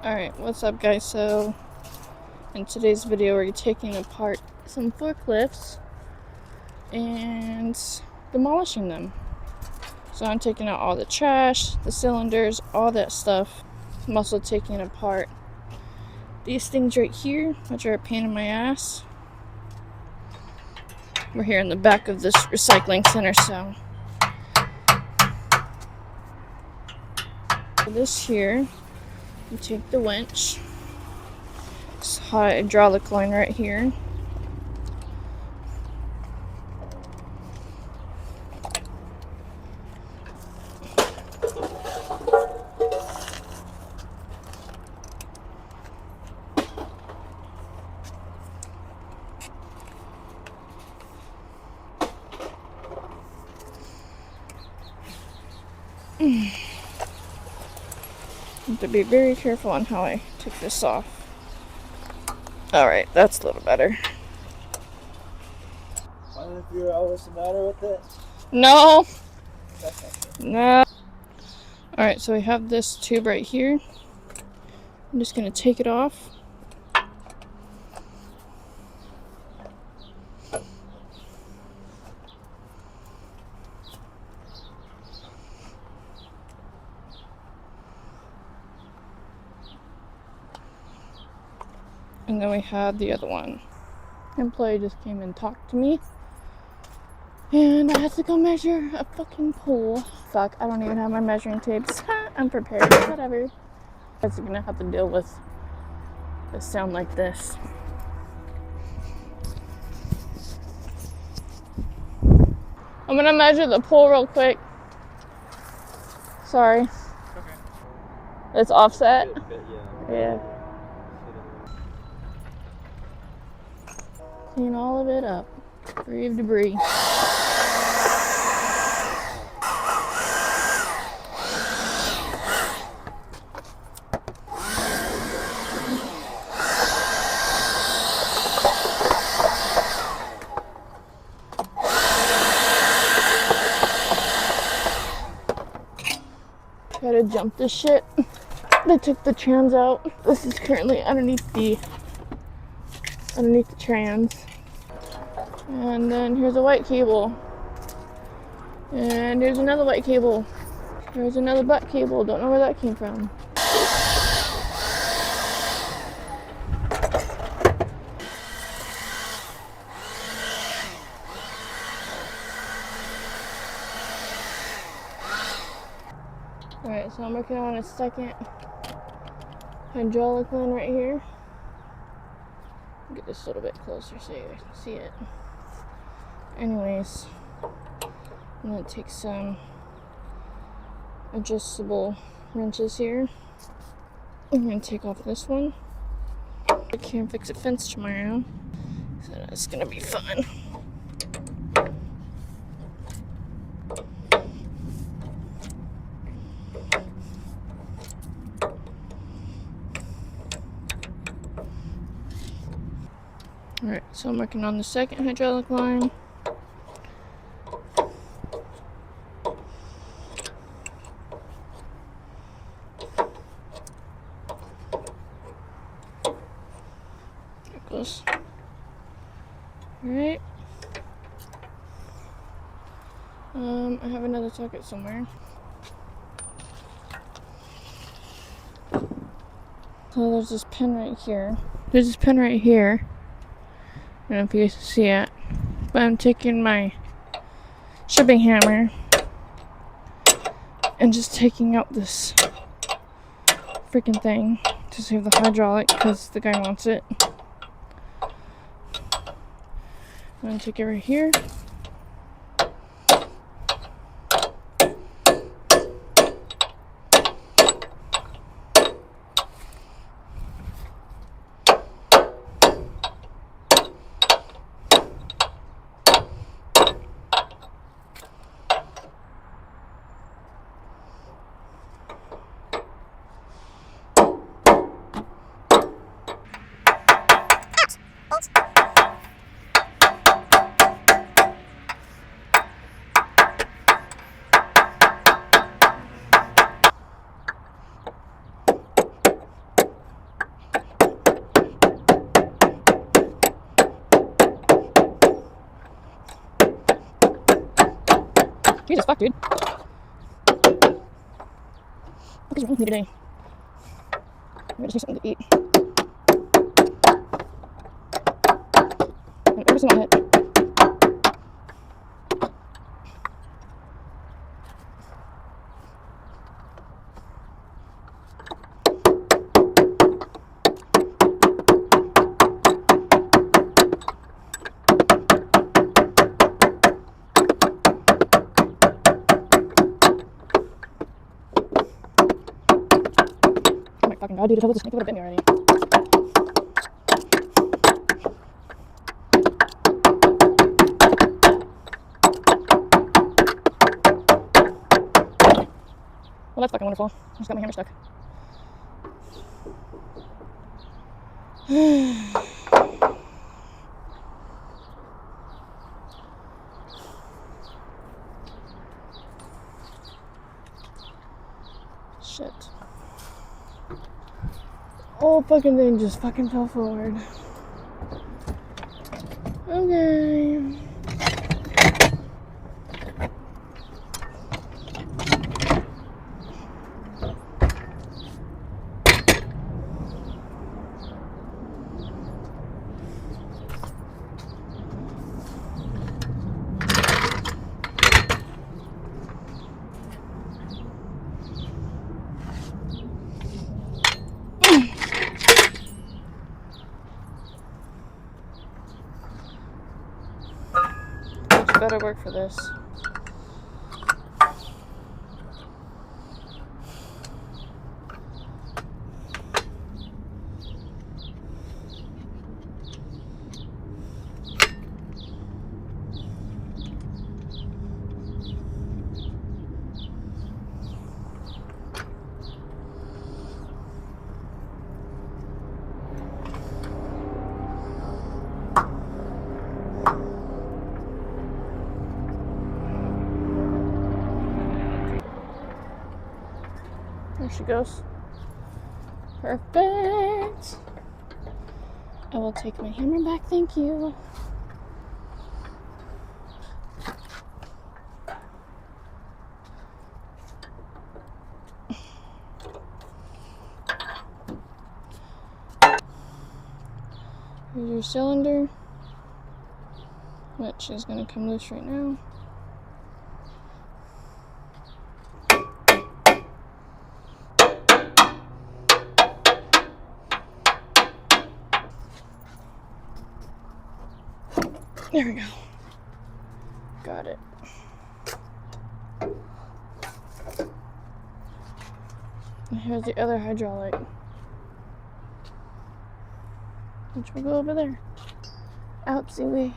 Alright, what's up guys? So in today's video we're taking apart some forklifts and demolishing them. So I'm taking out all the trash, the cylinders, all that stuff. I'm also taking apart these things right here, which are a pain in my ass. We're here in the back of this recycling center, so this here, you take the winch, this hydraulic line right here, have to be very careful on how I take this off. Alright, that's a little better. Wonder if you're always the matter with it? No! No. Alright, so we have this tube right here. I'm just going to take it off. And then we have the other one. Employee just came and talked to me. And I had to go measure a fucking pole. Fuck, I don't even have my measuring tapes. I'm prepared, whatever. You guys are gonna have to deal with a sound like this. I'm gonna measure the pole real quick. Sorry. Okay. It's offset? Yeah. Clean all of it up. Free of debris. Gotta jump this shit. They took the trans out. This is currently underneath the trans. And then here's a white cable. And here's another white cable. There's another butt cable. Don't know where that came from. Alright, so I'm working on a second hydraulic line right here. Get this a little bit closer so you can see it. Anyways, I'm going to take some adjustable wrenches here. I'm going to take off this one. I can fix a fence tomorrow, so that's going to be fun. Alright, so I'm working on the second hydraulic line. There it goes. Alright. I have another socket somewhere. So there's this pin right here. There's this pin right here. I don't know if you guys can see it, but I'm taking my shipping hammer and just taking out this freaking thing to save the hydraulic because the guy wants it. I'm gonna take it right here. fuck, dude? What is wrong with me today? I just need something to eat. And every single hit. Oh my fucking god, dude, if I was a snake, it would have bit me already. Well, that's fucking wonderful. I just got my hammer stuck. Shit. Whole fucking thing just fucking fell forward. Okay. Better work for this. There she goes. Perfect. I will take my hammer back, thank you. Here's your cylinder, which is going to come loose right now. There we go. Got it. And here's the other hydraulic, which will go over there. Oopsie wee.